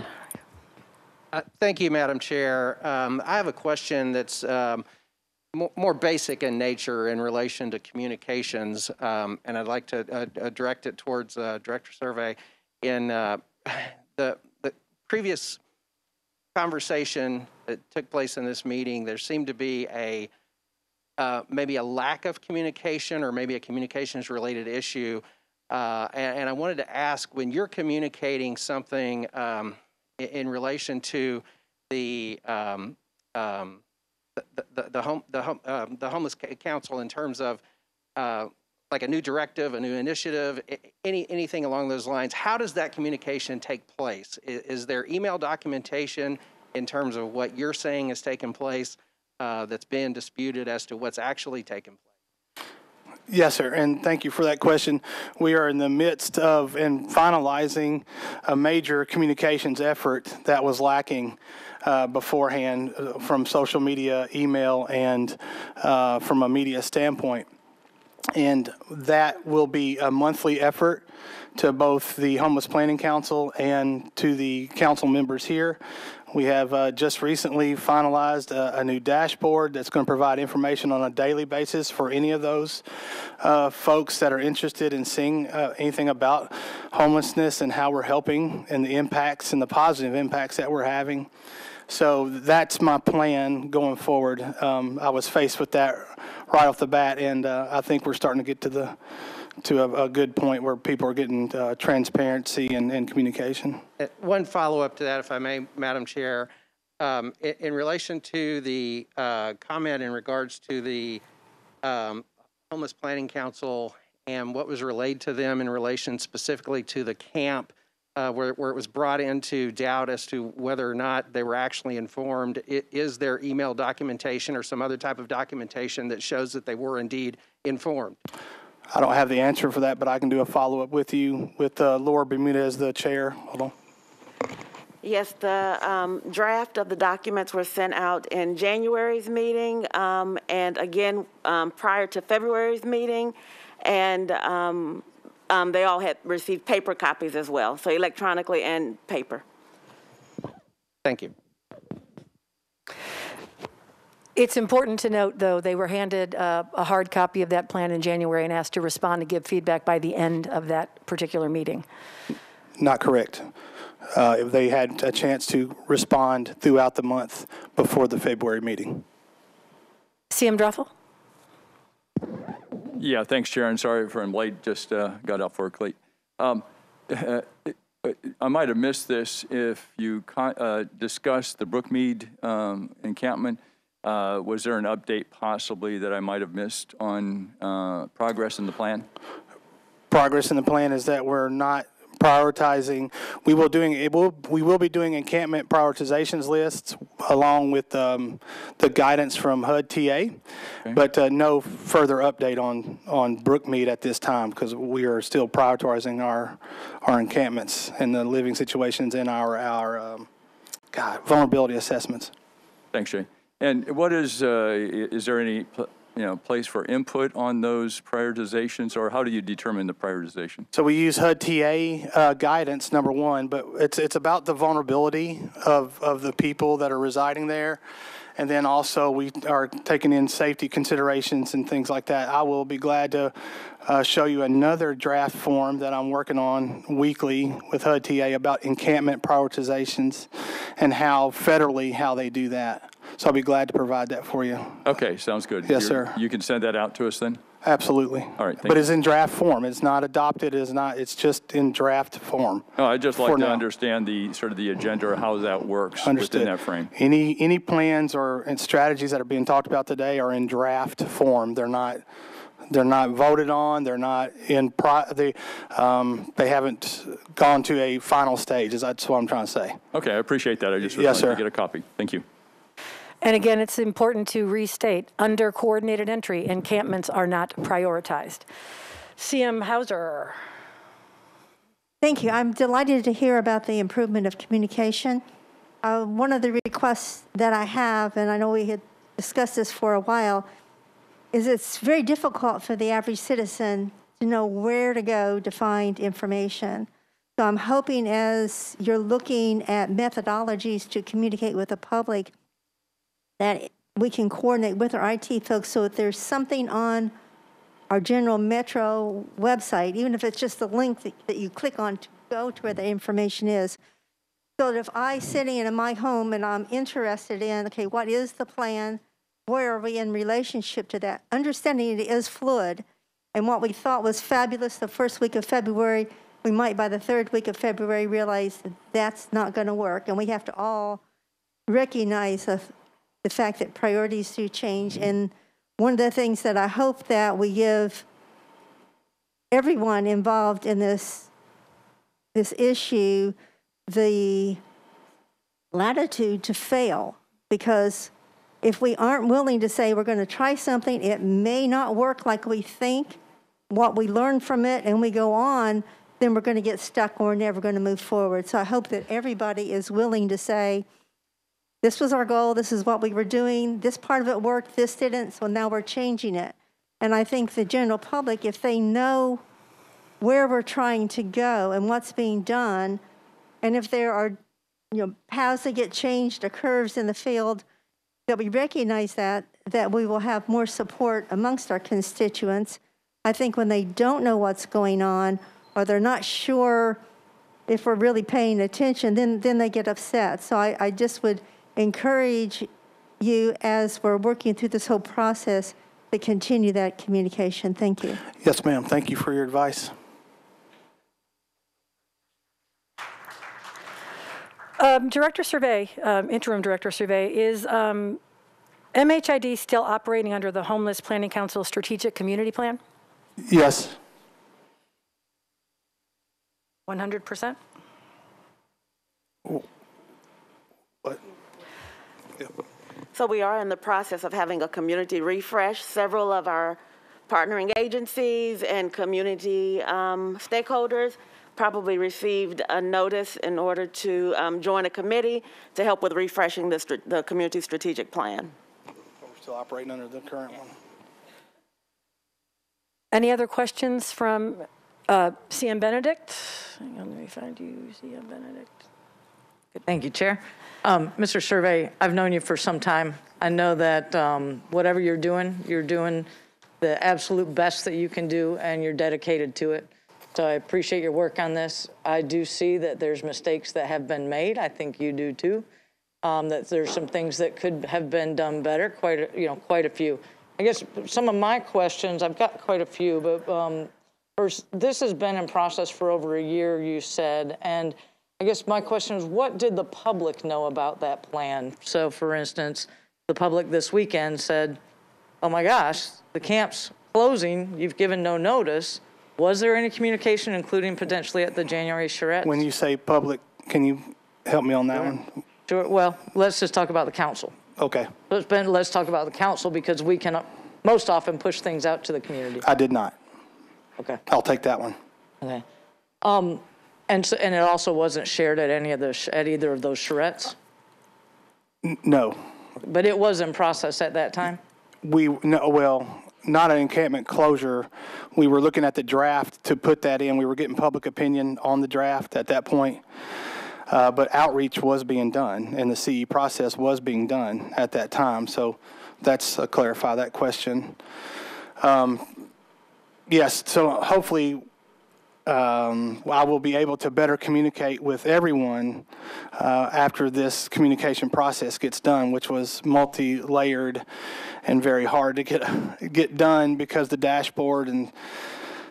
Thank you, Madam Chair. I have a question that's more basic in nature in relation to communications, and I'd like to direct it towards Director Survey. In the previous conversation that took place in this meeting, there seemed to be maybe a lack of communication or maybe a communications-related issue. And I wanted to ask, when you're communicating something in relation to the homeless council in terms of like a new directive, a new initiative, anything along those lines, how does that communication take place? Is there email documentation in terms of what you're saying has taken place that's been disputed as to what's actually taken place? Yes, sir, and thank you for that question. We are in the midst of and finalizing a major communications effort that was lacking beforehand from social media, email, and from a media standpoint. And that will be a monthly effort to both the Homeless Planning Council and to the council members here. We have just recently finalized a new dashboard that's going to provide information on a daily basis for any of those folks that are interested in seeing anything about homelessness and how we're helping and the impacts and the positive impacts that we're having. So that's my plan going forward. I was faced with that right off the bat, and I think we're starting to get to a good point where people are getting transparency and communication. One follow-up to that, if I may, Madam Chair. In relation to the comment in regards to the Homeless Planning Council and what was relayed to them in relation specifically to the camp, where it was brought into doubt as to whether or not they were actually informed, is there email documentation or some other type of documentation that shows that they were indeed informed? I don't have the answer for that, but I can do a follow-up with you with Laura Bermuda as the chair. Hold on. Yes, the draft of the documents were sent out in January's meeting and again prior to February's meeting, and they all had received paper copies as well, so electronically and paper. Thank you. It's important to note, though, they were handed a hard copy of that plan in January and asked to respond and give feedback by the end of that particular meeting. Not correct. They had a chance to respond throughout the month before the February meeting. CM Droffel? Yeah, thanks, Chair. I'm sorry if I'm late. Just got off work late. I might have missed this if you discussed the Brookmead encampment. Was there an update possibly that I might have missed on progress in the plan? Progress in the plan is that we're not prioritizing. We will be doing encampment prioritizations lists along with the guidance from HUD-TA, okay. But no further update on Brookmead at this time because we are still prioritizing our encampments and the living situations in our vulnerability assessments. Thanks, Jay. And what is there any place for input on those prioritizations, or how do you determine the prioritization? So we use HUD-TA guidance, number one, but it's about the vulnerability of the people that are residing there. And then also we are taking in safety considerations and things like that. I will be glad to show you another draft form that I'm working on weekly with HUD-TA about encampment prioritizations and how they do that. So I'll be glad to provide that for you. Okay, sounds good. Yes, sir. You can send that out to us then? Absolutely. All right, but it's in draft form. It's not adopted. It's just in draft form. Oh, I'd just like to understand the sort of the agenda or how that works Understood. Within that frame. Any plans and strategies that are being talked about today are in draft form. They're not voted on. They're not in they haven't gone to a final stage. That's what I'm trying to say. Okay, I appreciate that. I just yes, wanted to get a copy. Thank you. And again, it's important to restate, under coordinated entry, encampments are not prioritized. CM Hauser. Thank you. I'm delighted to hear about the improvement of communication one of the requests that I have, and I know we had discussed this for a while, is it's very difficult for the average citizen to know where to go to find information. So I'm hoping as you're looking at methodologies to communicate with the public that we can coordinate with our IT folks so if there's something on our general Metro website, even if it's just a link that you click on to go to where the information is, so that if I sitting in my home and I'm interested in, okay, what is the plan? Where are we in relationship to that? Understanding it is fluid. And what we thought was fabulous the first week of February, we might by the third week of February realize that that's not going to work. And we have to all recognize the fact that priorities do change. And one of the things that I hope that we give everyone involved in this issue the latitude to fail, because if we aren't willing to say we're going to try something, it may not work like we think, what we learn from it, and we go on, then we're going to get stuck and we're never going to move forward. So I hope that everybody is willing to say, this was our goal, this is what we were doing, this part of it worked, this didn't, so now we're changing it. And I think the general public, if they know where we're trying to go and what's being done, and if there are paths that get changed or curves in the field, that we recognize that we will have more support amongst our constituents. I think when they don't know what's going on or they're not sure if we're really paying attention, then they get upset. So I just would encourage you as we're working through this whole process to continue that communication. Thank you. Yes, ma'am. Thank you for your advice. Director Survey, Interim Director Survey, is MHID still operating under the Homeless Planning Council Strategic Community Plan? Yes. 100%? What? Yeah. So we are in the process of having a community refresh. Several of our partnering agencies and community stakeholders probably received a notice in order to join a committee to help with refreshing the community strategic plan. We're still operating under the current one. Any other questions from CM Benedict? Hang on, let me find you, CM Benedict. Thank you, Chair. Mr. Survey, I've known you for some time. I know that whatever you're doing the absolute best that you can do, and you're dedicated to it. So I appreciate your work on this. I do see that there's mistakes that have been made. I think you do too. That there's some things that could have been done better. Quite a few. I guess some of my questions, I've got quite a few, but first, this has been in process for over a year, you said, and I guess my question is, what did the public know about that plan? So, for instance, the public this weekend said, oh my gosh, the camp's closing, you've given no notice. Was there any communication, including potentially at the January charrettes? When you say public, can you help me on that one? Sure. Well, let's just talk about the council. Okay. Let's talk about the council, because we can most often push things out to the community. I did not. Okay. I'll take that one. Okay. And it also wasn't shared at either of those charrettes? No. But it was in process at that time? Not an encampment closure. We were looking at the draft to put that in. We were getting public opinion on the draft at that point. But outreach was being done, and the CE process was being done at that time. So that's clarify that question. Yes, so hopefully I will be able to better communicate with everyone after this communication process gets done, which was multi-layered and very hard to get done because the dashboard and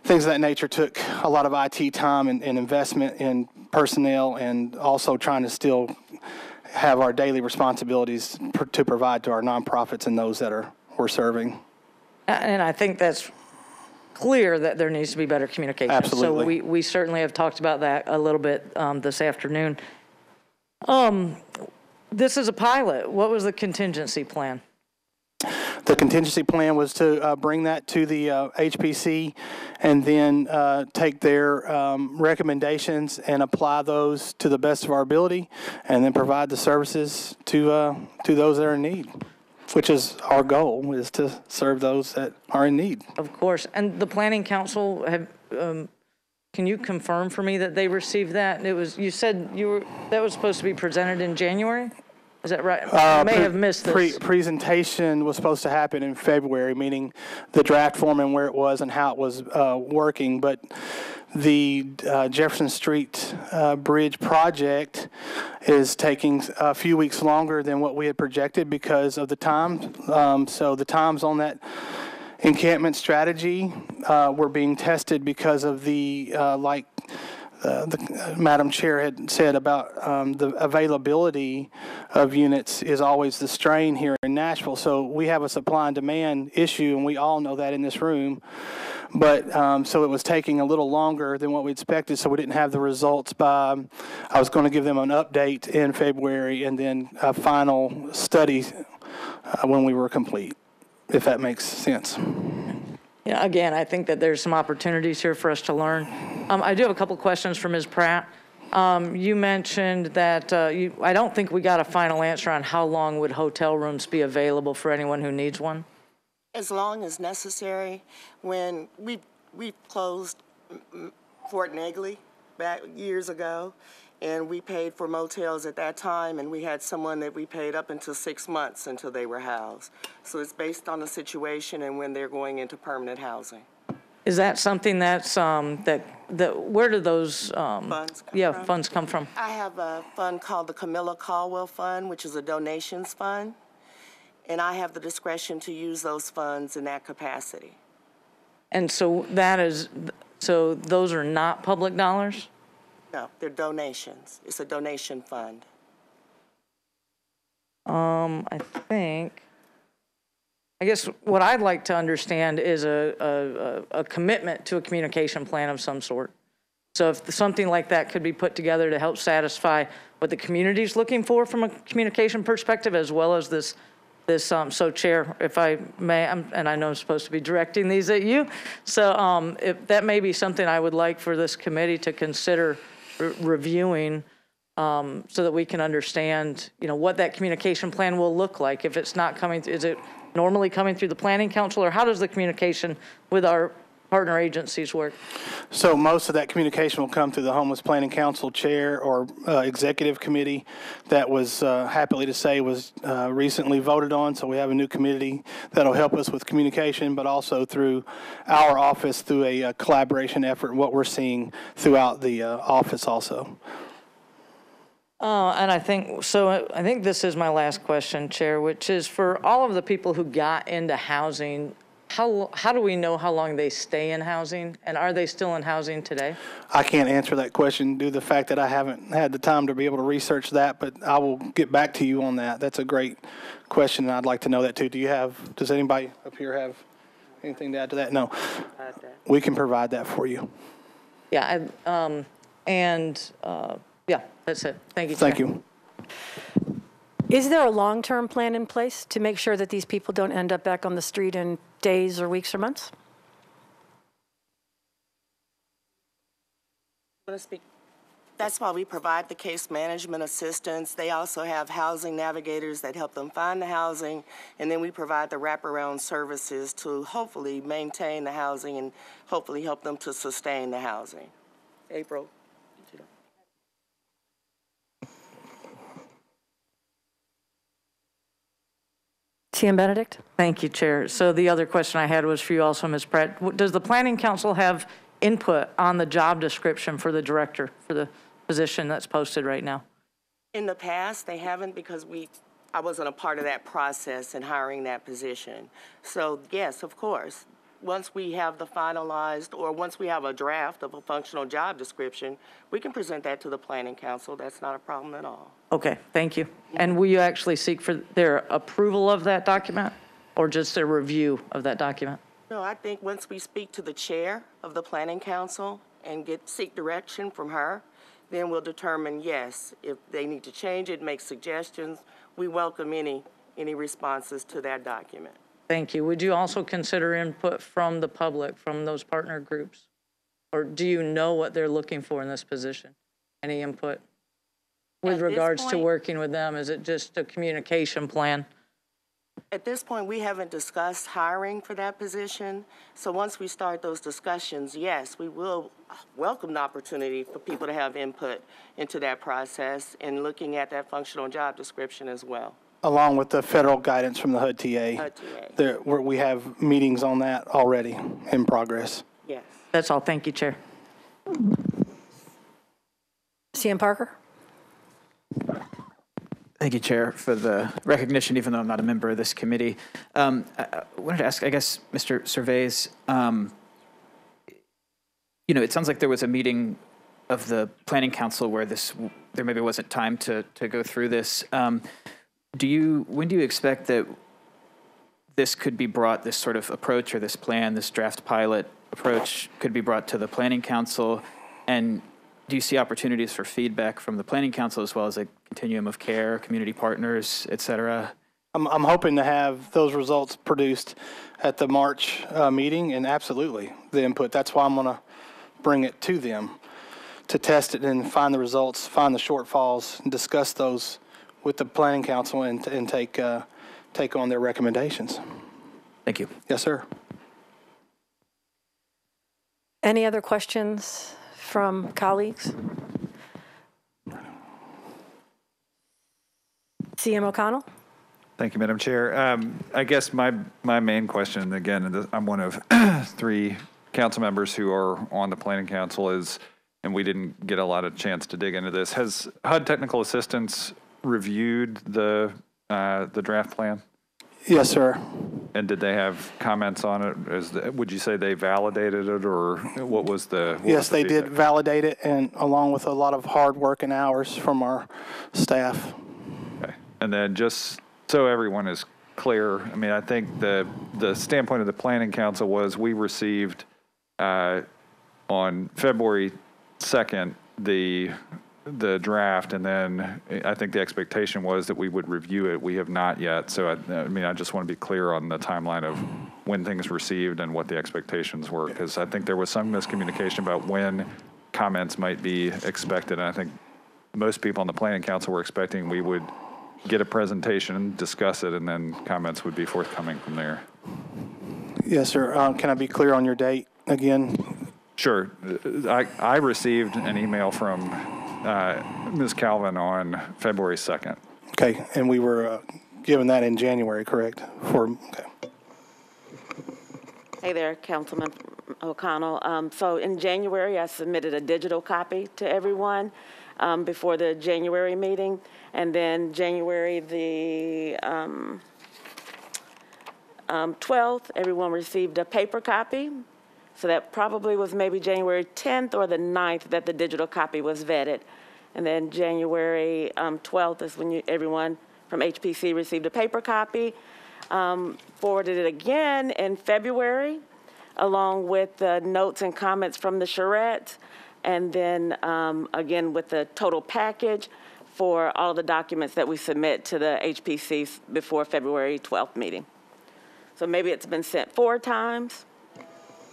things of that nature took a lot of IT time and investment in personnel, and also trying to still have our daily responsibilities to provide to our nonprofits and those that we're serving. And I think that's clear that there needs to be better communication. Absolutely. So we certainly have talked about that a little bit this afternoon. This is a pilot. What was the contingency plan? the contingency plan was to bring that to the HPC and then take their recommendations and apply those to the best of our ability, and then provide the services to those that are in need, which is our goal, is to serve those that are in need. Of course. And the Planning Council, can you confirm for me that they received that? It was, you said that was supposed to be presented in January? Is that right? I may have missed this. Presentation was supposed to happen in February, meaning the draft form and where it was and how it was working. But the Jefferson Street Bridge project is taking a few weeks longer than what we had projected because of the time. So the times on that encampment strategy were being tested because of the the Madam Chair had said about the availability of units is always the strain here in Nashville. So we have a supply and demand issue, and we all know that in this room. But so it was taking a little longer than what we expected, so we didn't have the results by, I was going to give them an update in February and then a final study when we were complete, if that makes sense. Yeah, again, I think that there's some opportunities here for us to learn. I do have a couple questions for Ms. Pratt. You mentioned that I don't think we got a final answer on how long would hotel rooms be available for anyone who needs one? As long as necessary. When we closed Fort Negley back years ago, and we paid for motels at that time, and we had someone that we paid up until 6 months until they were housed. So it's based on the situation and when they're going into permanent housing. Is that something that's, where do those Funds come from? funds come from? I have a fund called the Camilla Caldwell Fund, which is a donations fund, and I have the discretion to use those funds in that capacity. And so so those are not public dollars? No, they're donations. It's a donation fund. I guess what I'd like to understand is a commitment to a communication plan of some sort. So if something like that could be put together to help satisfy what the community's looking for from a communication perspective, as well as this, so Chair, if I may, and I know I'm supposed to be directing these at you, so if that may be something I would like for this committee to consider reviewing, so that we can understand, what that communication plan will look like. If it's not coming, is it normally coming through the Planning Council, or how does the communication with our partner agencies work? So most of that communication will come through the Homeless Planning Council chair or executive committee that was, happily to say, was recently voted on. So we have a new committee that'll help us with communication, but also through our office through a collaboration effort, what we're seeing throughout the office also. And I think this is my last question, Chair, which is for all of the people who got into housing, how do we know how long they stay in housing, and are they still in housing today? I can't answer that question due to the fact that I haven't had the time to be able to research that, but I will get back to you on that. That's a great question, and I'd like to know that too. Does anybody up here have anything to add to that? No. We can provide that for you. Yeah, yeah, that's it. Thank you, Chair. Thank you. Is there a long-term plan in place to make sure that these people don't end up back on the street in days or weeks or months? I want to speak. That's why we provide the case management assistance. They also have housing navigators that help them find the housing, and then we provide the wraparound services to hopefully maintain the housing and hopefully help them to sustain the housing. April. TM Benedict? Thank you, Chair. So the other question I had was for you also, Ms. Pratt. Does the Planning Council have input on the job description for the director, for the position that's posted right now? In the past, they haven't, because I wasn't a part of that process in hiring that position. So yes, of course, once we have the finalized, or once we have a draft of a functional job description, we can present that to the Planning Council. That's not a problem at all. Okay, thank you. And will you actually seek for their approval of that document, or just a review of that document? No, I think once we speak to the chair of the Planning Council and seek direction from her, then we'll determine, yes, if they need to change it, make suggestions. We welcome any responses to that document. Thank you. Would you also consider input from the public, from those partner groups? Or do you know what they're looking for in this position? Any input with regards to working with them? Is it just a communication plan? At this point, we haven't discussed hiring for that position. So once we start those discussions, yes, we will welcome the opportunity for people to have input into that process and looking at that functional job description as well. Along with the federal guidance from the HUD TA. We have meetings on that already in progress. Yes. That's all. Thank you, Chair. CM Parker. Thank you, Chair, for the recognition, even though I'm not a member of this committee. I wanted to ask, I guess, Mr. Surveys, it sounds like there was a meeting of the Planning Council where there maybe wasn't time to go through this. When do you expect that this could be brought, this sort of approach or this plan, this draft pilot approach could be brought to the Planning Council? And do you see opportunities for feedback from the Planning Council as well as a continuum of care, community partners, et cetera? I'm hoping to have those results produced at the March meeting, and absolutely the input. That's why I'm going to bring it to them to test it and find the results, find the shortfalls, and discuss those with the Planning Council and take on their recommendations. Thank you. Yes, sir. Any other questions from colleagues? CM O'Connell. Thank you, Madam Chair. I guess my main question, again, I'm one of 3 council members who are on the Planning Council, and we didn't get a lot of chance to dig into this. Has HUD Technical Assistance reviewed the draft plan? Yes, sir. And did they have comments on it? Would you say they validated it, or what was the? Yes, they did validate it, and along with a lot of hard work and hours from our staff. Okay, and then just so everyone is clear, I mean, I think the standpoint of the Planning Council was we received on February 2nd the draft, and then I think the expectation was that we would review it. We have not yet. So, I just want to be clear on the timeline of when things received and what the expectations were, because I think there was some miscommunication about when comments might be expected. And I think most people on the Planning Council were expecting we would get a presentation, discuss it, and then comments would be forthcoming from there. Yes, sir. Can I be clear on your date again? Sure. I received an email from Ms. Calvin on February 2nd. Okay, and we were given that in January, correct? Okay. Hey there, Councilman O'Connell. So in January, I submitted a digital copy to everyone before the January meeting, and then January the 12th, everyone received a paper copy. So that probably was maybe January 10th or the 9th that the digital copy was vetted. And then January 12th is when everyone from HPC received a paper copy. Forwarded it again in February, along with the notes and comments from the charrettes. And then again with the total package for all the documents that we submit to the HPC before February 12th meeting. So maybe it's been sent 4 times.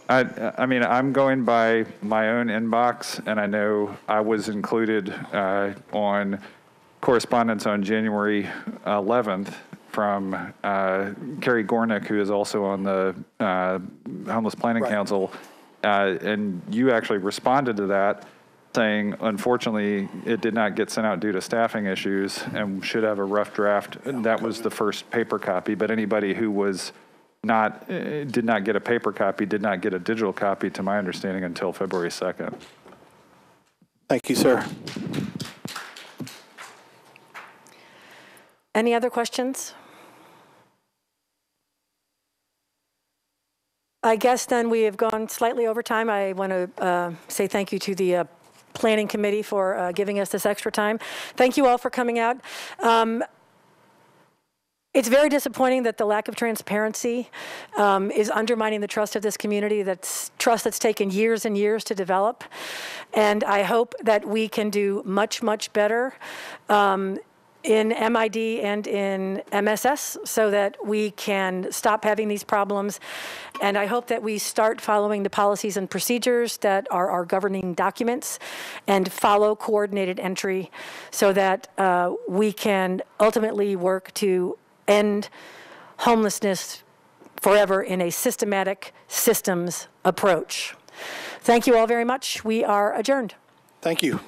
I mean, I'm going by my own inbox, and I know I was included on correspondence on January 11th from Carrie Gornick, who is also on the Homeless Planning Council, and you actually responded to that saying, unfortunately, it did not get sent out due to staffing issues and should have a rough draft. And that was the first paper copy, but anybody who was did not get a paper copy, did not get a digital copy, to my understanding, until February 2nd. Thank you, sir. Any other questions? I guess then we have gone slightly over time. I want to say thank you to the Planning Committee for giving us this extra time. Thank you all for coming out. It's very disappointing that the lack of transparency is undermining the trust of this community, trust that's taken years and years to develop. And I hope that we can do much, much better in MID and in MSS so that we can stop having these problems. And I hope that we start following the policies and procedures that are our governing documents and follow coordinated entry so that we can ultimately work to end homelessness forever in a systematic systems approach. Thank you all very much. We are adjourned. Thank you.